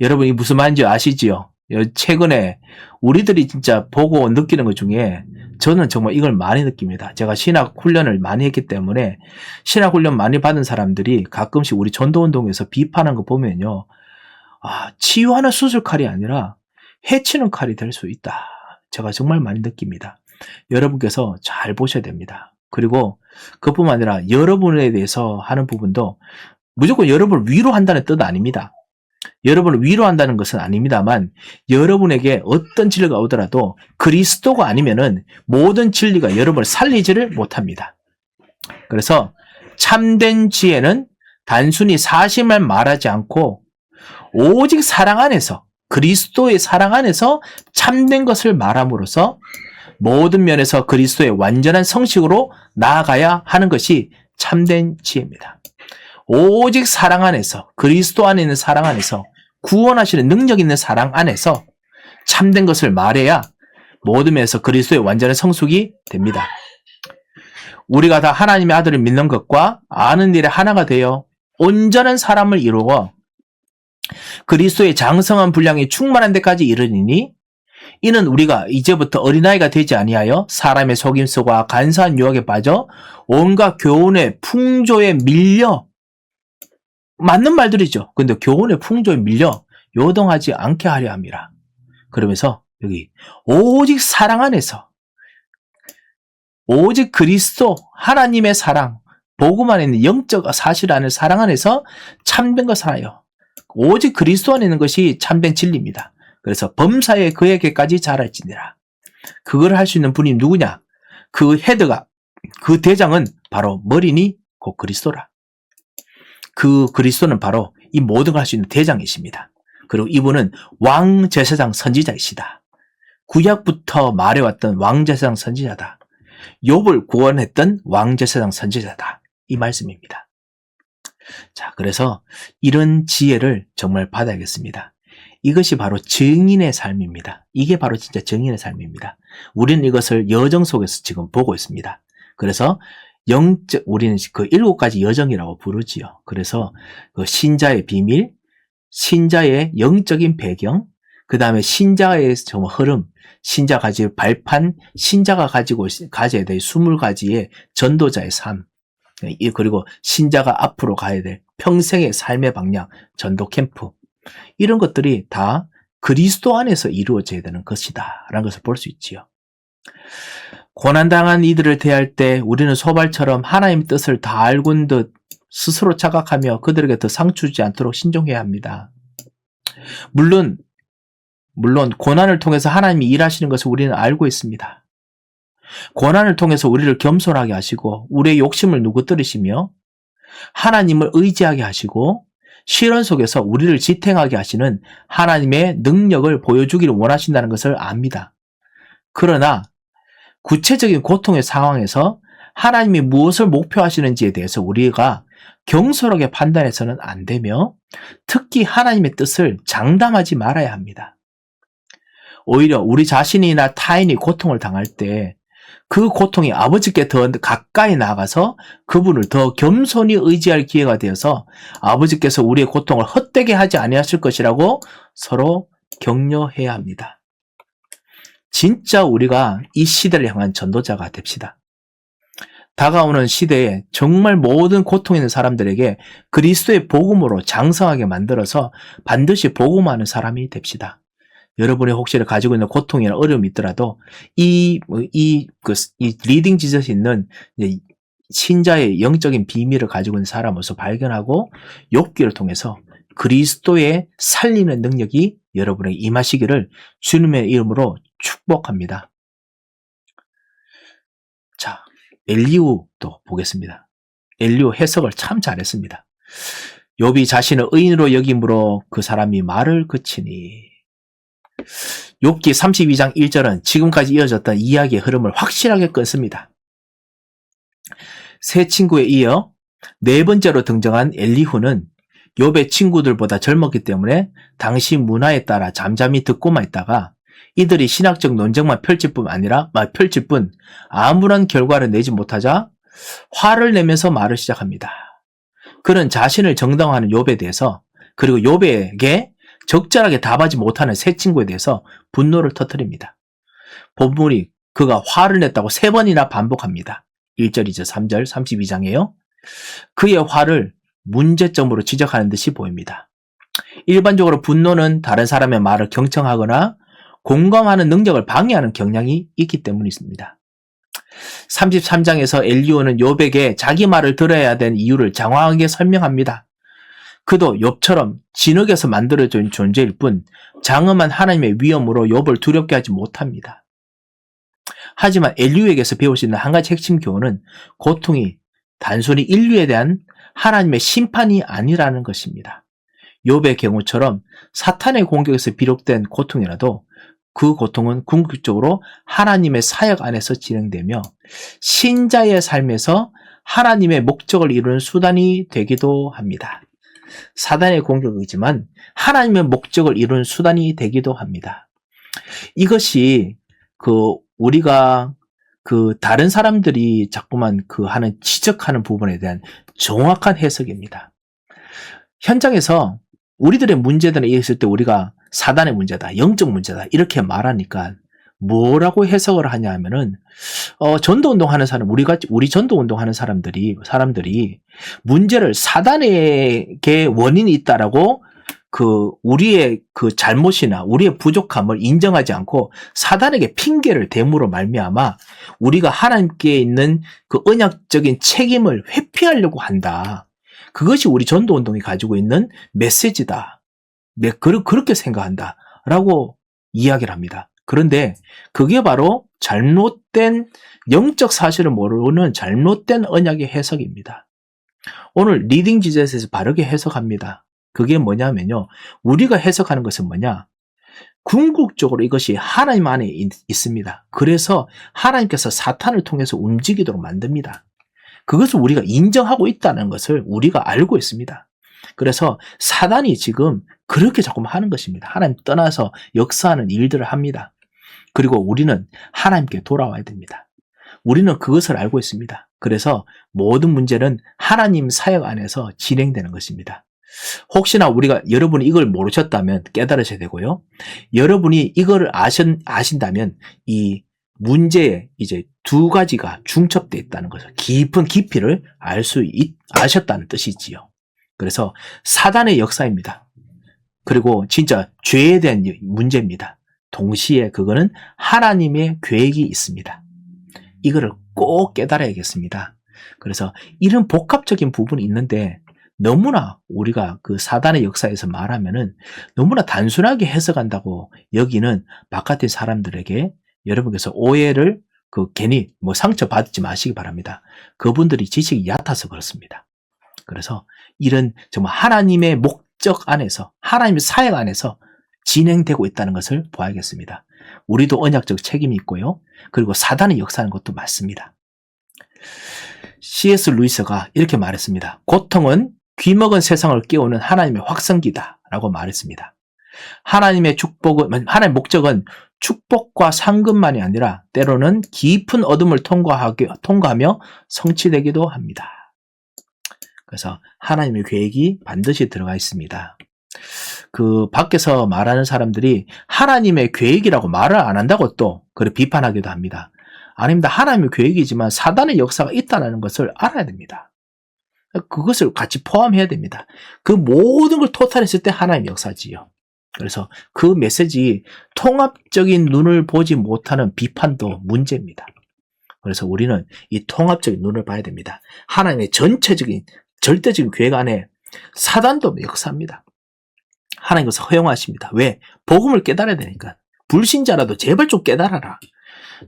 여러분이 무슨 말인지 아시지요? 최근에 우리들이 진짜 보고 느끼는 것 중에 저는 정말 이걸 많이 느낍니다. 제가 신학 훈련을 많이 했기 때문에 신학 훈련 많이 받은 사람들이 가끔씩 우리 전도운동에서 비판한 거 보면요. 치유하는 수술칼이 아니라 해치는 칼이 될 수 있다. 제가 정말 많이 느낍니다. 여러분께서 잘 보셔야 됩니다. 그리고 그뿐만 아니라 여러분에 대해서 하는 부분도 무조건 여러분을 위로한다는 뜻 아닙니다. 여러분을 위로한다는 것은 아닙니다만 여러분에게 어떤 진리가 오더라도 그리스도가 아니면은 모든 진리가 여러분을 살리지를 못합니다. 그래서 참된 지혜는 단순히 사실만 말하지 않고 오직 사랑 안에서, 그리스도의 사랑 안에서 참된 것을 말함으로써 모든 면에서 그리스도의 완전한 성식으로 나아가야 하는 것이 참된 지혜입니다. 오직 사랑 안에서, 그리스도 안에 있는 사랑 안에서, 구원하시는 능력 있는 사랑 안에서 참된 것을 말해야 모든 면에서 그리스도의 완전한 성숙이 됩니다. 우리가 다 하나님의 아들을 믿는 것과 아는 일에 하나가 되어 온전한 사람을 이루어 그리스도의 장성한 분량이 충만한 데까지 이르리니 이는 우리가 이제부터 어린아이가 되지 아니하여 사람의 속임수와 간사한 유혹에 빠져 온갖 교훈의 풍조에 밀려, 맞는 말들이죠. 근데 교훈의 풍조에 밀려 요동하지 않게 하려 함이라. 그러면서 여기 오직 사랑 안에서, 오직 그리스도 하나님의 사랑, 복음 안에 있는 영적 사실 안에 사랑 안에서 참된 것을 하여 오직 그리스도 안에 있는 것이 참된 진리입니다. 그래서 범사에 그에게까지 자랄지니라. 그걸 할 수 있는 분이 누구냐? 그 헤드가, 그 대장은 바로 머리니 곧 그리스도라. 그 그리스도는 바로 이 모든 걸 할 수 있는 대장이십니다. 그리고 이분은 왕제사장 선지자이시다. 구약부터 말해왔던 왕제사장 선지자다. 욥을 구원했던 왕제사장 선지자다. 이 말씀입니다. 자, 그래서 이런 지혜를 정말 받아야겠습니다. 이것이 바로 증인의 삶입니다. 이게 바로 진짜 증인의 삶입니다. 우리는 이것을 여정 속에서 지금 보고 있습니다. 그래서 우리는 그 7가지 여정이라고 부르지요. 그래서 그 신자의 비밀, 신자의 영적인 배경, 그 다음에 신자의 흐름, 신자가 가질 발판, 신자가 가져야 될 20가지의 전도자의 삶, 그리고 신자가 앞으로 가야 될 평생의 삶의 방향, 전도 캠프, 이런 것들이 다 그리스도 안에서 이루어져야 되는 것이다 라는 것을 볼 수 있지요. 고난당한 이들을 대할 때 우리는 소발처럼 하나님의 뜻을 다 알고는 듯 스스로 착각하며 그들에게 더 상처 주지 않도록 신중해야 합니다. 물론 고난을 통해서 하나님이 일하시는 것을 우리는 알고 있습니다. 고난을 통해서 우리를 겸손하게 하시고 우리의 욕심을 누구뜨리시며 하나님을 의지하게 하시고 시련 속에서 우리를 지탱하게 하시는 하나님의 능력을 보여주기를 원하신다는 것을 압니다. 그러나 구체적인 고통의 상황에서 하나님이 무엇을 목표하시는지에 대해서 우리가 경솔하게 판단해서는 안 되며 특히 하나님의 뜻을 장담하지 말아야 합니다. 오히려 우리 자신이나 타인이 고통을 당할 때 그 고통이 아버지께 더 가까이 나가서 그분을 더 겸손히 의지할 기회가 되어서 아버지께서 우리의 고통을 헛되게 하지 아니하실 것이라고 서로 격려해야 합니다. 진짜 우리가 이 시대를 향한 전도자가 됩시다. 다가오는 시대에 정말 모든 고통 있는 사람들에게 그리스도의 복음으로 장성하게 만들어서 반드시 복음하는 사람이 됩시다. 여러분이 혹시 가지고 있는 고통이나 어려움이 있더라도 이 리딩 지저스 있는 신자의 영적인 비밀을 가지고 있는 사람으로서 발견하고 욥기를 통해서 그리스도의 살리는 능력이 여러분에게 임하시기를 주님의 이름으로 축복합니다. 자, 엘리후도 보겠습니다. 엘리후 해석을 참 잘했습니다. 욥이 자신을 의인으로 여김으로 그 사람이 말을 그치니. 욥기 32장 1절은 지금까지 이어졌던 이야기의 흐름을 확실하게 끊습니다. 세 친구에 이어 네 번째로 등장한 엘리후는 욥의 친구들보다 젊었기 때문에 당시 문화에 따라 잠잠히 듣고만 있다가 이들이 신학적 논쟁만 펼칠 뿐 아무런 결과를 내지 못하자 화를 내면서 말을 시작합니다. 그는 자신을 정당화하는 욥에 대해서 그리고 욥에게 적절하게 답하지 못하는 세 친구에 대해서 분노를 터뜨립니다. 본문이 그가 화를 냈다고 3번이나 반복합니다. 1절이죠. 3절 32장이에요. 그의 화를 문제점으로 지적하는 듯이 보입니다. 일반적으로 분노는 다른 사람의 말을 경청하거나 공감하는 능력을 방해하는 경향이 있기 때문입니다. 33장에서 엘리후는 욥에게 자기 말을 들어야 되는 이유를 장황하게 설명합니다. 그도 욥처럼 진흙에서 만들어진 존재일 뿐 장엄한 하나님의 위엄으로 욥을 두렵게 하지 못합니다. 하지만 엘리후에게서 배울 수 있는 한 가지 핵심 교훈은 고통이 단순히 인류에 대한 하나님의 심판이 아니라는 것입니다. 욥의 경우처럼 사탄의 공격에서 비롯된 고통이라도 그 고통은 궁극적으로 하나님의 사역 안에서 진행되며 신자의 삶에서 하나님의 목적을 이루는 수단이 되기도 합니다. 사단의 공격이지만 하나님의 목적을 이루는 수단이 되기도 합니다. 이것이 우리가 다른 사람들이 자꾸만 하는 지적하는 부분에 대한 정확한 해석입니다. 현장에서 우리들의 문제들이 있을 때 우리가 사단의 문제다, 영적 문제다 이렇게 말하니까 뭐라고 해석을 하냐 하면은 전도운동 하는 사람, 우리 전도운동 하는 사람들이 문제를 사단에게 원인이 있다라고 우리의 잘못이나 우리의 부족함을 인정하지 않고 사단에게 핑계를 대므로 말미암아 우리가 하나님께 있는 그 언약적인 책임을 회피하려고 한다. 그것이 우리 전도운동이 가지고 있는 메시지다. 그렇게 생각한다. 라고 이야기를 합니다. 그런데 그게 바로 잘못된 영적 사실을 모르는 잘못된 언약의 해석입니다. 오늘 리딩 지젯에서 바르게 해석합니다. 그게 뭐냐면요. 우리가 해석하는 것은 뭐냐? 궁극적으로 이것이 하나님 안에 있습니다. 그래서 하나님께서 사탄을 통해서 움직이도록 만듭니다. 그것을 우리가 인정하고 있다는 것을 우리가 알고 있습니다. 그래서 사단이 지금 그렇게 자꾸 하는 것입니다. 하나님 떠나서 역사하는 일들을 합니다. 그리고 우리는 하나님께 돌아와야 됩니다. 우리는 그것을 알고 있습니다. 그래서 모든 문제는 하나님 사역 안에서 진행되는 것입니다. 혹시나 여러분이 이걸 모르셨다면 깨달으셔야 되고요. 여러분이 이걸 아신다면 이 문제에 이제 두 가지가 중첩되어 있다는 거죠. 깊은 깊이를 아셨다는 뜻이지요. 그래서 사단의 역사입니다. 그리고 진짜 죄에 대한 문제입니다. 동시에 그거는 하나님의 계획이 있습니다. 이거를 꼭 깨달아야겠습니다. 그래서 이런 복합적인 부분이 있는데 너무나 우리가 사단의 역사에서 말하면은 너무나 단순하게 해석한다고 여기는 바깥의 사람들에게 여러분께서 오해를 괜히 상처받지 마시기 바랍니다. 그분들이 지식이 얕아서 그렇습니다. 그래서 이런 정말 하나님의 목적 안에서 하나님의 사역 안에서 진행되고 있다는 것을 보아야겠습니다. 우리도 언약적 책임이 있고요. 그리고 사단의 역사하는 것도 맞습니다. C.S. 루이스가 이렇게 말했습니다. 고통은 귀먹은 세상을 깨우는 하나님의 확성기다 라고 말했습니다. 하나님의 목적은 축복과 상급만이 아니라 때로는 깊은 어둠을 통과하며 성취되기도 합니다. 그래서 하나님의 계획이 반드시 들어가 있습니다. 밖에서 말하는 사람들이 하나님의 계획이라고 말을 안 한다고 또 비판하기도 합니다. 아닙니다. 하나님의 계획이지만 사단의 역사가 있다는 것을 알아야 됩니다. 그것을 같이 포함해야 됩니다. 그 모든 걸 토탈했을 때 하나님의 역사지요. 그래서 그 메시지 통합적인 눈을 보지 못하는 비판도 문제입니다. 그래서 우리는 이 통합적인 눈을 봐야 됩니다. 하나님의 전체적인 절대적인 계획 안에 사단도 역사합니다. 하나님께서 허용하십니다. 왜? 복음을 깨달아야 되니까. 불신자라도 제발 좀 깨달아라.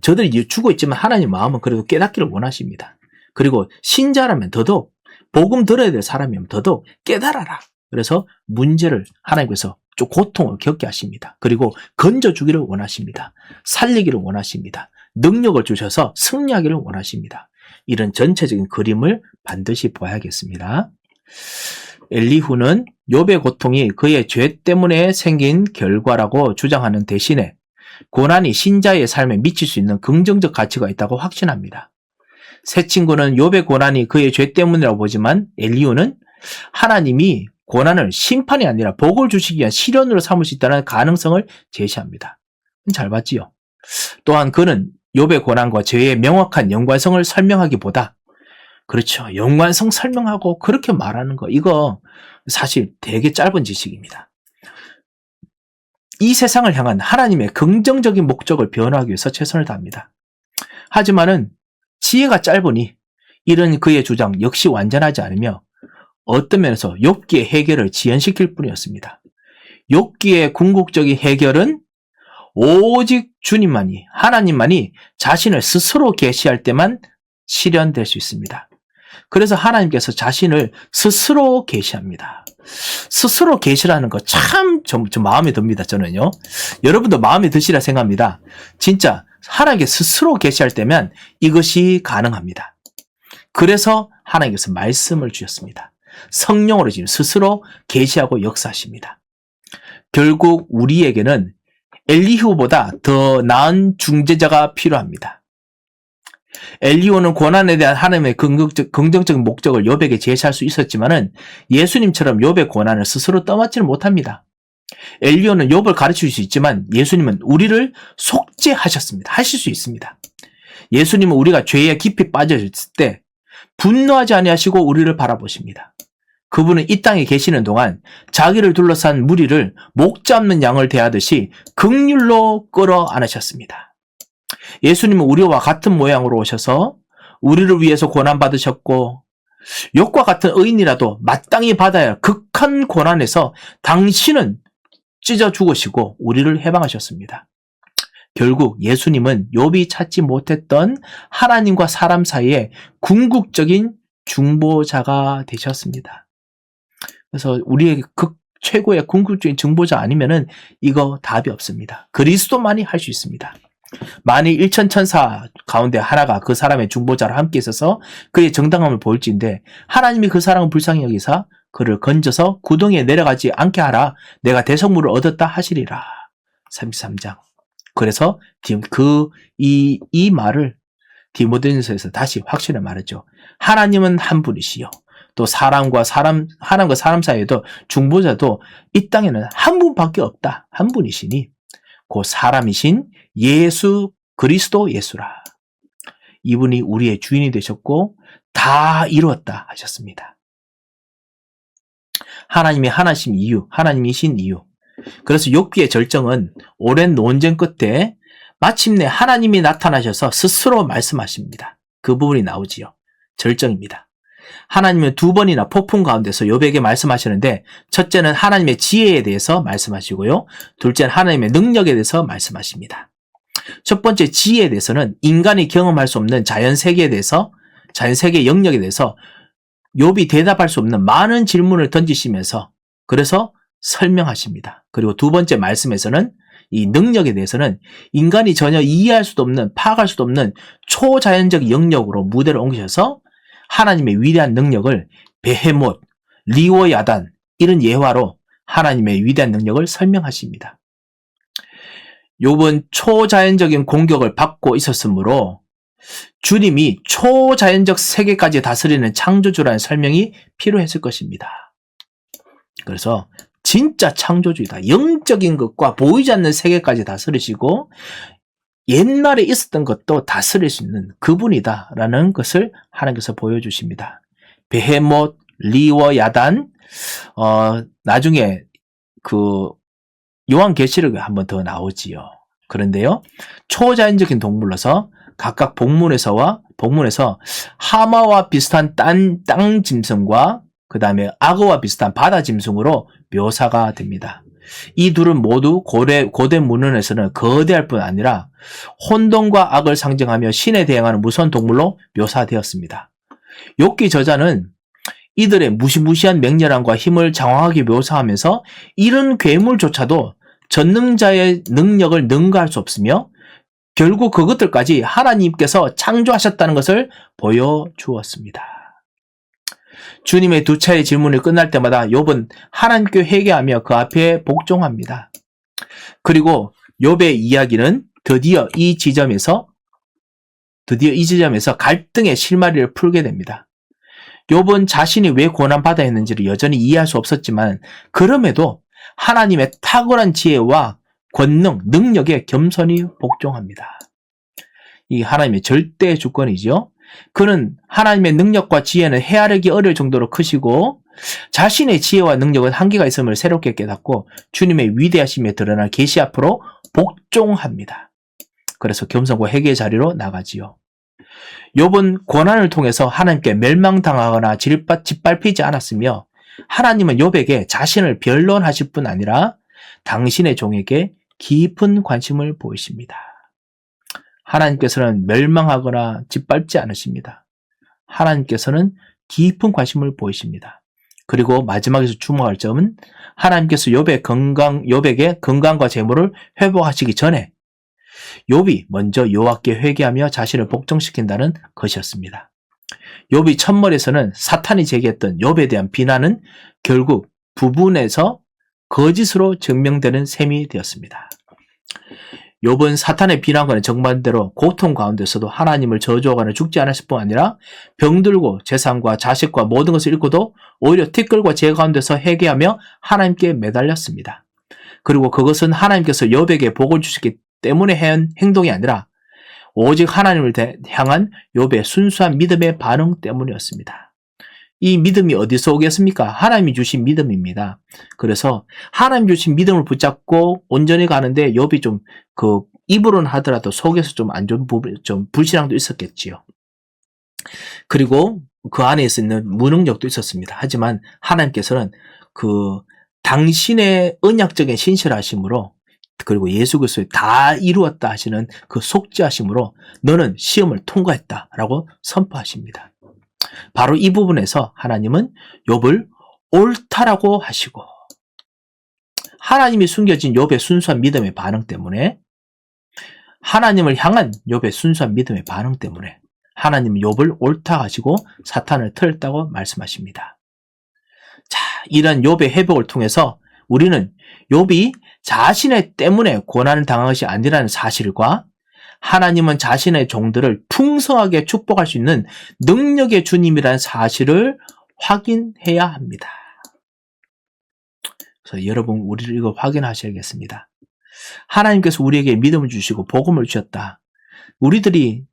저들이 죽어 있지만 하나님 마음은 그래도 깨닫기를 원하십니다. 그리고 신자라면 더더욱 복음 들어야 될 사람이면 더더욱 깨달아라. 그래서 문제를 하나님께서 좀 고통을 겪게 하십니다. 그리고 건져주기를 원하십니다. 살리기를 원하십니다. 능력을 주셔서 승리하기를 원하십니다. 이런 전체적인 그림을 반드시 봐야겠습니다. 엘리후는 욥의 고통이 그의 죄 때문에 생긴 결과라고 주장하는 대신에 고난이 신자의 삶에 미칠 수 있는 긍정적 가치가 있다고 확신합니다. 새 친구는 욥의 고난이 그의 죄 때문이라고 보지만 엘리후는 하나님이 고난을 심판이 아니라 복을 주시기 위한 시련으로 삼을 수 있다는 가능성을 제시합니다. 잘 봤지요? 또한 그는 욥의 고난과 죄의 명확한 연관성을 설명하기보다 그렇죠. 연관성 설명하고 그렇게 말하는 거 이거 사실 되게 짧은 지식입니다. 이 세상을 향한 하나님의 긍정적인 목적을 변화하기 위해서 최선을 다합니다. 하지만은 지혜가 짧으니 이런 그의 주장 역시 완전하지 않으며 어떤 면에서 욥기의 해결을 지연시킬 뿐이었습니다. 욥기의 궁극적인 해결은 오직 주님만이, 하나님만이 자신을 스스로 계시할 때만 실현될 수 있습니다. 그래서 하나님께서 자신을 스스로 계시합니다. 스스로 계시라는 거 참 저 마음에 듭니다. 저는요. 여러분도 마음에 드시라 생각합니다. 진짜 하나님께 스스로 계시할 때면 이것이 가능합니다. 그래서 하나님께서 말씀을 주셨습니다. 성령으로 지금 스스로 계시하고 역사하십니다. 결국 우리에게는 엘리후보다 더 나은 중재자가 필요합니다. 엘리후는 고난에 대한 하나님의 긍정적인 목적을 욥에게 제시할 수 있었지만은 예수님처럼 욥의 고난을 스스로 떠맡지는 못합니다. 엘리후는 욥을 가르칠 수 있지만 예수님은 우리를 속죄하셨습니다. 하실 수 있습니다. 예수님은 우리가 죄에 깊이 빠졌을 때 분노하지 아니하시고 우리를 바라보십니다. 그분은 이 땅에 계시는 동안 자기를 둘러싼 무리를 목 잡는 양을 대하듯이 긍휼로 끌어안으셨습니다. 예수님은 우리와 같은 모양으로 오셔서 우리를 위해서 고난받으셨고 욥과 같은 의인이라도 마땅히 받아야 할 극한 고난에서 당신은 찢어 죽으시고 우리를 해방하셨습니다. 결국 예수님은 욥이 찾지 못했던 하나님과 사람 사이의 궁극적인 중보자가 되셨습니다. 그래서 우리의 최고의 궁극적인 중보자 아니면은 이거 답이 없습니다. 그리스도만이 할 수 있습니다. 만일 1천 천사 가운데 하나가 그 사람의 중보자로 함께 있어서 그의 정당함을 보일지인데 하나님이 그 사람을 불쌍히 여기사 그를 건져서 구덩이에 내려가지 않게 하라. 내가 대성물을 얻었다 하시리라. 33장. 그래서 이 말을 디모데전서에서 다시 확실히 말하죠. 하나님은 한 분이시요. 또 하나님과 사람 사이에도 중보자도 이 땅에는 한 분밖에 없다. 한 분이시니 그 사람이신 예수 그리스도 예수라. 이분이 우리의 주인이 되셨고 다 이루었다 하셨습니다. 하나님이 하나신 이유, 하나님이신 이유. 그래서 욥기의 절정은 오랜 논쟁 끝에 마침내 하나님이 나타나셔서 스스로 말씀하십니다. 그 부분이 나오지요. 절정입니다. 하나님은 두 번이나 폭풍 가운데서 욥에게 말씀하시는데 첫째는 하나님의 지혜에 대해서 말씀하시고요. 둘째는 하나님의 능력에 대해서 말씀하십니다. 첫 번째 지혜에 대해서는 인간이 경험할 수 없는 자연세계에 대해서, 자연세계의 영역에 대해서 욥이 대답할 수 없는 많은 질문을 던지시면서 그래서 설명하십니다. 그리고 두 번째 말씀에서는 이 능력에 대해서는 인간이 전혀 이해할 수도 없는, 파악할 수도 없는 초자연적 영역으로 무대를 옮기셔서 하나님의 위대한 능력을 베헤못, 리워야단 이런 예화로 하나님의 위대한 능력을 설명하십니다. 욥은 초자연적인 공격을 받고 있었으므로 주님이 초자연적 세계까지 다스리는 창조주라는 설명이 필요했을 것입니다. 그래서 진짜 창조주이다. 영적인 것과 보이지 않는 세계까지 다스리시고 옛날에 있었던 것도 다스릴 수 있는 그분이다라는 것을 하나님께서 보여주십니다. 베헤못, 리워, 야단, 나중에 그 요한계시록에 한 번 더 나오지요. 그런데요, 초자연적인 동물로서 각각 복문에서 하마와 비슷한 땅 짐승과 그 다음에 악어와 비슷한 바다 짐승으로 묘사가 됩니다. 이 둘은 모두 고대 문헌에서는 거대할 뿐 아니라 혼돈과 악을 상징하며 신에 대항하는 무서운 동물로 묘사되었습니다. 욥기 저자는 이들의 무시무시한 맹렬함과 힘을 장황하게 묘사하면서 이런 괴물조차도 전능자의 능력을 능가할 수 없으며 결국 그것들까지 하나님께서 창조하셨다는 것을 보여주었습니다. 주님의 두 차례의 질문이 끝날 때마다 욥은 하나님께 회개하며 그 앞에 복종합니다. 그리고 욥의 이야기는 드디어 이 지점에서 갈등의 실마리를 풀게 됩니다. 욥은 자신이 왜 고난받아야 했는지를 여전히 이해할 수 없었지만 그럼에도 하나님의 탁월한 지혜와 권능, 능력에 겸손히 복종합니다. 이 하나님의 절대 주권이죠. 그는 하나님의 능력과 지혜는 헤아리기 어려울 정도로 크시고 자신의 지혜와 능력은 한계가 있음을 새롭게 깨닫고 주님의 위대하심에 드러날 계시 앞으로 복종합니다. 그래서 겸손과 회개의 자리로 나가지요. 욥은 고난을 통해서 하나님께 멸망당하거나 짓밟히지 않았으며 하나님은 욥에게 자신을 변론하실 뿐 아니라 당신의 종에게 깊은 관심을 보이십니다. 하나님께서는 멸망하거나 짓밟지 않으십니다. 하나님께서는 깊은 관심을 보이십니다. 그리고 마지막에서 주목할 점은 하나님께서 욥에게 건강과 재물을 회복하시기 전에 욥이 먼저 여호와께 회개하며 자신을 복종시킨다는 것이었습니다. 욥이 첫머리에서는 사탄이 제기했던 욥에 대한 비난은 결국 부분에서 거짓으로 증명되는 셈이 되었습니다. 욥은 사탄의 비난과는 정반대로 고통 가운데서도 하나님을 저주하거나 죽지 않았을 뿐 아니라 병들고 재산과 자식과 모든 것을 잃고도 오히려 티끌과 재 가운데서 회개하며 하나님께 매달렸습니다. 그리고 그것은 하나님께서 욥에게 복을 주시기 때문에 한 행동이 아니라 오직 하나님을 향한 욥의 순수한 믿음의 반응 때문이었습니다. 이 믿음이 어디서 오겠습니까? 하나님이 주신 믿음입니다. 그래서 하나님 주신 믿음을 붙잡고 온전히 가는데 욥이 좀 입으로는 하더라도 속에서 좀 안 좋은 부분, 좀 불신앙도 있었겠지요. 그리고 그 안에 있는 무능력도 있었습니다. 하지만 하나님께서는 당신의 언약적인 신실하심으로 그리고 예수 그리스도에 다 이루었다 하시는 그 속죄하심으로 너는 시험을 통과했다라고 선포하십니다. 바로 이 부분에서 하나님은 욥을 옳다라고 하시고 하나님이 숨겨진 욥의 순수한 믿음의 반응 때문에 하나님을 향한 욥의 순수한 믿음의 반응 때문에 하나님은 욥을 옳다 하시고 사탄을 틀었다고 말씀하십니다. 자, 이런 욥의 회복을 통해서 우리는 욥이 자신의 때문에 고난을 당한 것이 아니라는 사실과 하나님은 자신의 종들을 풍성하게 축복할 수 있는 능력의 주님이라는 사실을 확인해야 합니다. 그래서 여러분, 우리를 이거 확인하셔야겠습니다. 하나님께서 우리에게 믿음을 주시고 복음을 주셨다. 우리들이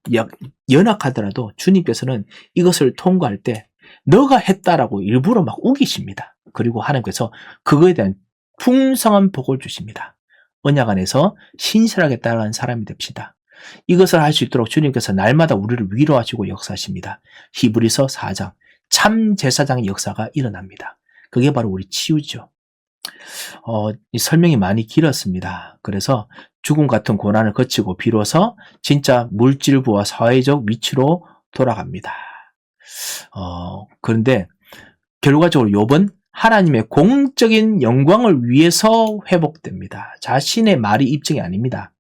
연약하더라도 주님께서는 이것을 통과할 때 너가 했다라고 일부러 막 우기십니다. 그리고 하나님께서 그거에 대한 풍성한 복을 주십니다. 언약 안에서 신실하게 따라가는 사람이 됩시다. 이것을 할 수 있도록 주님께서 날마다 우리를 위로하시고 역사하십니다. 히브리서 4장 참 제사장의 역사가 일어납니다. 그게 바로 우리 치유죠. 이 설명이 많이 길었습니다. 그래서 죽음 같은 고난을 거치고 비로소 진짜 물질부와 사회적 위치로 돌아갑니다. 그런데 결과적으로 욥은 하나님의 공적인 영광을 위해서 회복됩니다. 자신의 말이 입증이 아닙니다.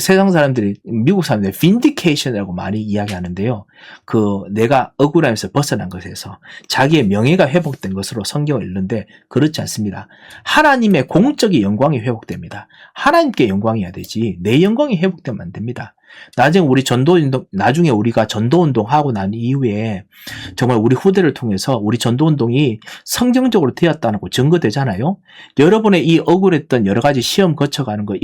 세상 사람들이, 미국 사람들이 vindication이라고 많이 이야기하는데요. 내가 억울함에서 벗어난 것에서 자기의 명예가 회복된 것으로 성경을 읽는데 그렇지 않습니다. 하나님의 공적인 영광이 회복됩니다. 하나님께 영광이어야 되지 내 영광이 회복되면 안 됩니다. 나중에 우리가 전도운동 하고 난 이후에 정말 우리 후대를 통해서 우리 전도운동이 성경적으로 되었다는 거 증거되잖아요. 여러분의 이 억울했던 여러 가지 시험 거쳐가는 거,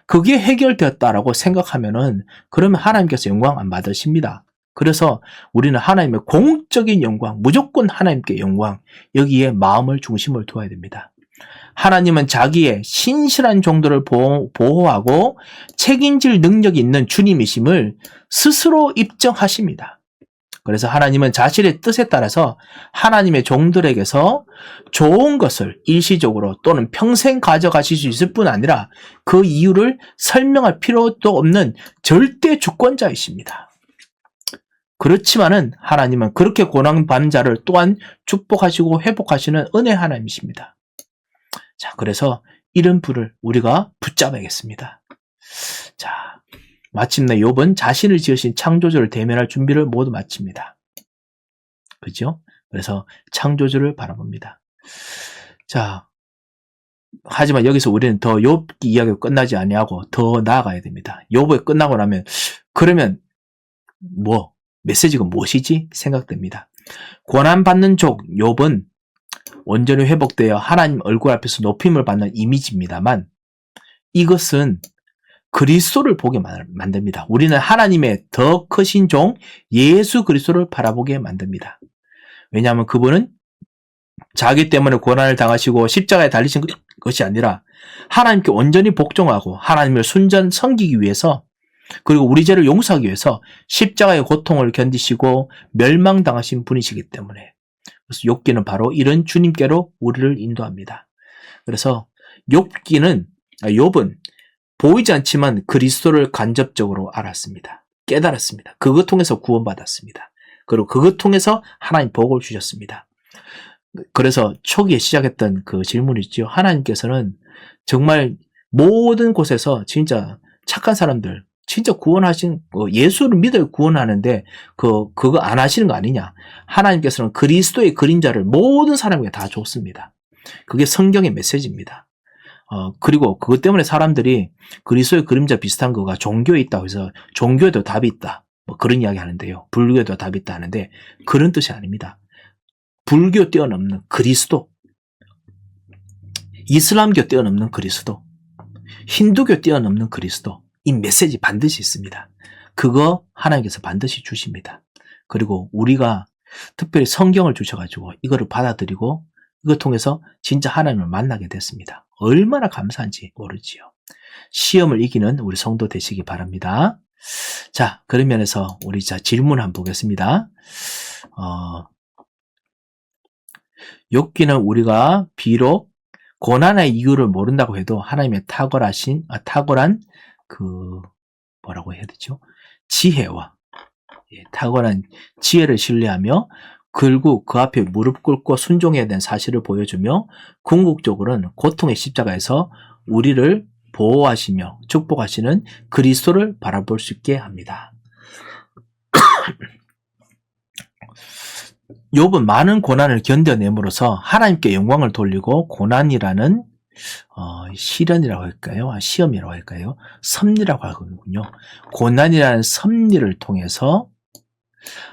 그게 해결되었다라고 생각하면은 그러면 하나님께서 영광 안 받으십니다. 그래서 우리는 하나님의 공적인 영광, 무조건 하나님께 영광, 여기에 마음을 중심을 두어야 됩니다. 하나님은 자기의 신실한 종들을 보호하고 책임질 능력이 있는 주님이심을 스스로 입증하십니다. 그래서 하나님은 자신의 뜻에 따라서 하나님의 종들에게서 좋은 것을 일시적으로 또는 평생 가져가실 수 있을 뿐 아니라 그 이유를 설명할 필요도 없는 절대 주권자이십니다. 그렇지만은 하나님은 그렇게 고난받는 자를 또한 축복하시고 회복하시는 은혜 하나님이십니다. 자, 그래서 이런 불을 우리가 붙잡아야겠습니다. 자, 마침내 욥은 자신을 지으신 창조주를 대면할 준비를 모두 마칩니다. 그죠? 그래서 창조주를 바라봅니다. 자, 하지만 여기서 우리는 더 욥 이야기가 끝나지 아니하고 더 나아가야 됩니다. 욥이 끝나고 나면 그러면 메시지가 무엇이지? 생각됩니다. 고난받는 족 욥은 온전히 회복되어 하나님 얼굴 앞에서 높임을 받는 이미지입니다만 이것은 그리스도를 보게 만듭니다. 우리는 하나님의 더 크신 종 예수 그리스도를 바라보게 만듭니다. 왜냐하면 그분은 자기 때문에 고난을 당하시고 십자가에 달리신 것이 아니라 하나님께 온전히 복종하고 하나님을 순전 섬기기 위해서 그리고 우리 죄를 용서하기 위해서 십자가의 고통을 견디시고 멸망당하신 분이시기 때문에 그래서 욥기는 바로 이런 주님께로 우리를 인도합니다. 그래서 욥은 보이지 않지만 그리스도를 간접적으로 알았습니다. 깨달았습니다. 그것 통해서 구원받았습니다. 그리고 그것 통해서 하나님 복을 주셨습니다. 그래서 초기에 시작했던 그 질문이 있죠. 하나님께서는 정말 모든 곳에서 진짜 착한 사람들, 진짜 구원하신, 예수를 믿어 구원하는데, 그거 안 하시는 거 아니냐. 하나님께서는 그리스도의 그림자를 모든 사람에게 다 줬습니다. 그게 성경의 메시지입니다. 그리고 그것 때문에 사람들이 그리스도의 그림자 비슷한 거가 종교에 있다고 해서 종교에도 답이 있다. 뭐 그런 이야기 하는데요. 불교에도 답이 있다 하는데 그런 뜻이 아닙니다. 불교 뛰어넘는 그리스도, 이슬람교 뛰어넘는 그리스도, 힌두교 뛰어넘는 그리스도, 이 메시지 반드시 있습니다. 그거 하나님께서 반드시 주십니다. 그리고 우리가 특별히 성경을 주셔가지고 이거를 받아들이고 이걸 통해서 진짜 하나님을 만나게 됐습니다. 얼마나 감사한지 모르지요. 시험을 이기는 우리 성도 되시기 바랍니다. 자, 그런 면에서 우리 질문 한번 보겠습니다. 욥기는 우리가 비록 고난의 이유를 모른다고 해도 하나님의 탁월한 뭐라고 해야 되죠? 지혜와 탁월한 지혜를 신뢰하며 결국 그 앞에 무릎 꿇고 순종해야 되는 사실을 보여주며 궁극적으로는 고통의 십자가에서 우리를 보호하시며 축복하시는 그리스도를 바라볼 수 있게 합니다. 욥은 많은 고난을 견뎌냄으로써 하나님께 영광을 돌리고 고난이라는 시련이라고 할까요? 시험이라고 할까요? 섭리라고 하거든요. 고난이라는 섭리를 통해서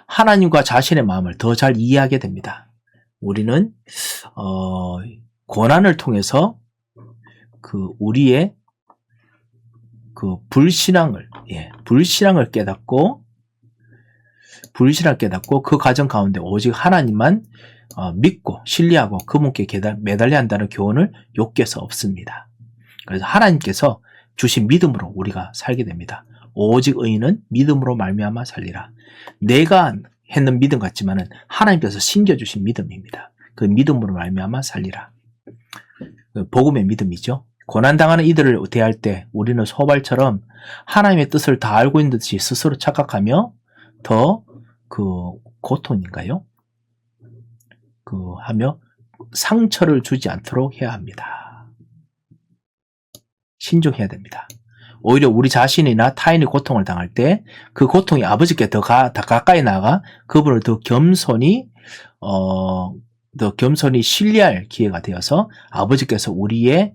하나님과 자신의 마음을 더 잘 이해하게 됩니다. 우리는 고난을 통해서 우리의 불신앙을 깨닫고 그 과정 가운데 오직 하나님만 믿고 신뢰하고 그분께 매달려야 한다는 교훈을 욥기에서 없습니다. 그래서 하나님께서 주신 믿음으로 우리가 살게 됩니다. 오직 의인은 믿음으로 말미암아 살리라. 내가 했는 믿음 같지만은 하나님께서 심겨주신 믿음입니다. 그 믿음으로 말미암아 살리라. 복음의 믿음이죠. 고난당하는 이들을 대할 때 우리는 소발처럼 하나님의 뜻을 다 알고 있는 듯이 스스로 착각하며 더 고통인가요? 하며 상처를 주지 않도록 해야 합니다. 신중해야 됩니다. 오히려 우리 자신이나 타인이 고통을 당할 때 그 고통이 아버지께 더 가까이 나가 그분을 더 겸손히 신뢰할 기회가 되어서 아버지께서 우리의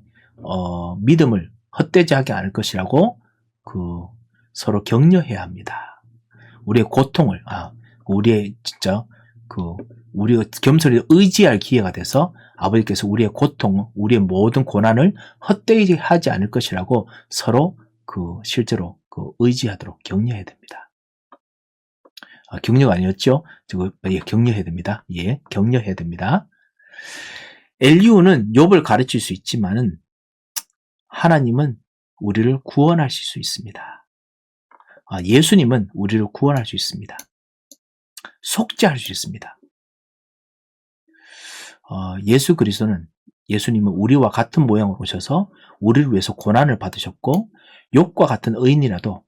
믿음을 헛되지 하게 않을 것이라고 서로 격려해야 합니다. 우리의 고통을 우리가 겸손히 의지할 기회가 돼서 아버지께서 우리의 고통, 우리의 모든 고난을 헛되이 하지 않을 것이라고 서로 실제로 의지하도록 격려해야 됩니다. 격려가 아니었죠? 격려해야 됩니다. 예, 격려해야 됩니다. 엘리후는 욥을 가르칠 수 있지만은 하나님은 우리를 구원하실 수 있습니다. 예수님은 우리를 구원할 수 있습니다. 속죄할 수 있습니다. 예수님은 우리와 같은 모양으로 오셔서 우리를 위해서 고난을 받으셨고 욥과 같은 의인이라도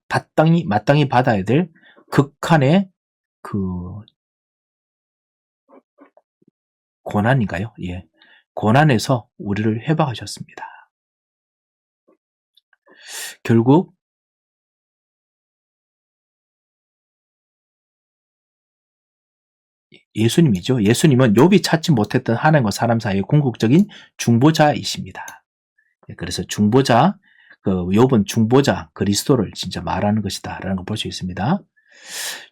마땅히 받아야 될 극한의 고난인가요? 예, 고난에서 우리를 회복하셨습니다. 결국 예수님이죠. 예수님은 욥이 찾지 못했던 하나님과 사람 사이의 궁극적인 중보자이십니다. 그래서 욥은 중보자 그리스도를 진짜 말하는 것이다 라는 걸 볼 수 있습니다.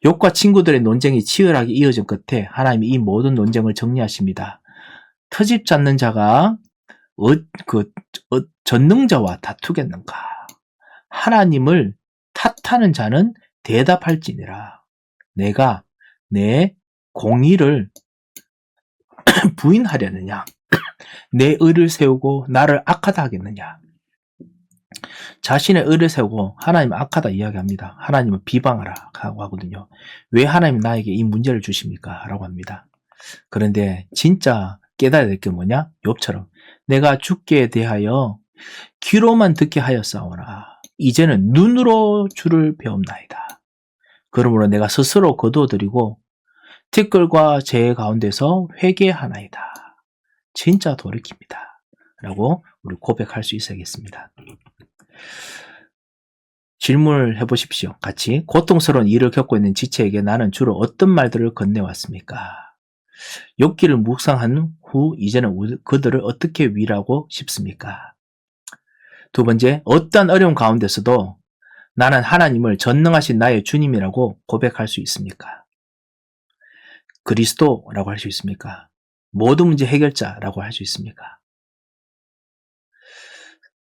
욥과 친구들의 논쟁이 치열하게 이어진 끝에 하나님이 이 모든 논쟁을 정리하십니다. 터집 잡는 자가 전능자와 다투겠는가? 하나님을 탓하는 자는 대답할지니라. 내가 내 공의를 부인하려느냐? 내 의를 세우고 나를 악하다 하겠느냐? 자신의 의를 세우고 하나님 악하다 이야기합니다. 하나님은 비방하라 하고 하거든요. 왜 하나님 나에게 이 문제를 주십니까? 라고 합니다. 그런데 진짜 깨달아야 될 게 뭐냐? 욥처럼 내가 주께 대하여 귀로만 듣게 하였사오나 이제는 눈으로 주를 배움나이다. 그러므로 내가 스스로 거두어드리고 티끌과 재 가운데서 회개하나이다. 진짜 돌이킵니다. 라고 우리 고백할 수 있어야겠습니다. 질문을 해보십시오. 같이 고통스러운 일을 겪고 있는 지체에게 나는 주로 어떤 말들을 건네왔습니까? 욥기를 묵상한 후 이제는 그들을 어떻게 위로하고 싶습니까? 두 번째, 어떤 어려움 가운데서도 나는 하나님을 전능하신 나의 주님이라고 고백할 수 있습니까? 그리스도라고 할 수 있습니까? 모든 문제 해결자라고 할 수 있습니까?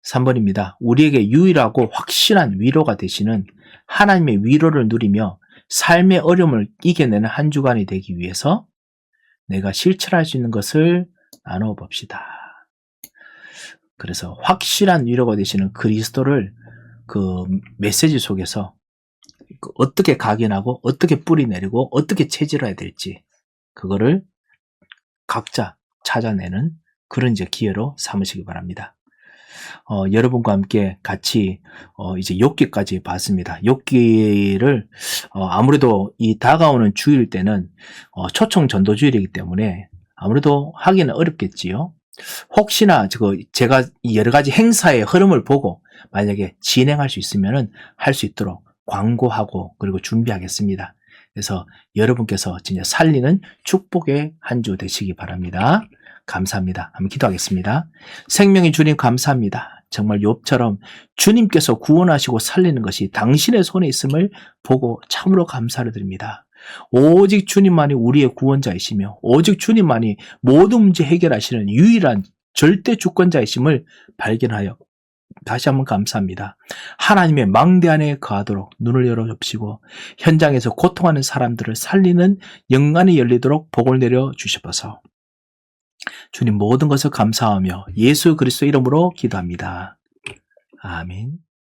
3번입니다. 우리에게 유일하고 확실한 위로가 되시는 하나님의 위로를 누리며 삶의 어려움을 이겨내는 한 주간이 되기 위해서 내가 실천할 수 있는 것을 나눠 봅시다. 그래서 확실한 위로가 되시는 그리스도를 그 메시지 속에서 어떻게 각인하고 어떻게 뿌리 내리고 어떻게 체질해야 될지 그거를 각자 찾아내는 그런 이제 기회로 삼으시기 바랍니다. 여러분과 함께 같이 이제 욥기까지 봤습니다. 욥기를 아무래도 이 다가오는 주일 때는 초청 전도 주일이기 때문에 아무래도 하기는 어렵겠지요. 혹시나 제가 여러 가지 행사의 흐름을 보고 만약에 진행할 수 있으면은 할 수 있도록 광고하고 그리고 준비하겠습니다. 그래서 여러분께서 진짜 살리는 축복의 한 주 되시기 바랍니다. 감사합니다. 한번 기도하겠습니다. 생명의 주님 감사합니다. 정말 욥처럼 주님께서 구원하시고 살리는 것이 당신의 손에 있음을 보고 참으로 감사를 드립니다. 오직 주님만이 우리의 구원자이시며 오직 주님만이 모든 문제 해결하시는 유일한 절대 주권자이심을 발견하여 다시 한번 감사합니다. 하나님의 망대 안에 거하도록 눈을 열어주시고 현장에서 고통하는 사람들을 살리는 영안이 열리도록 복을 내려 주시옵소서. 주님 모든 것을 감사하며 예수 그리스도 이름으로 기도합니다. 아멘.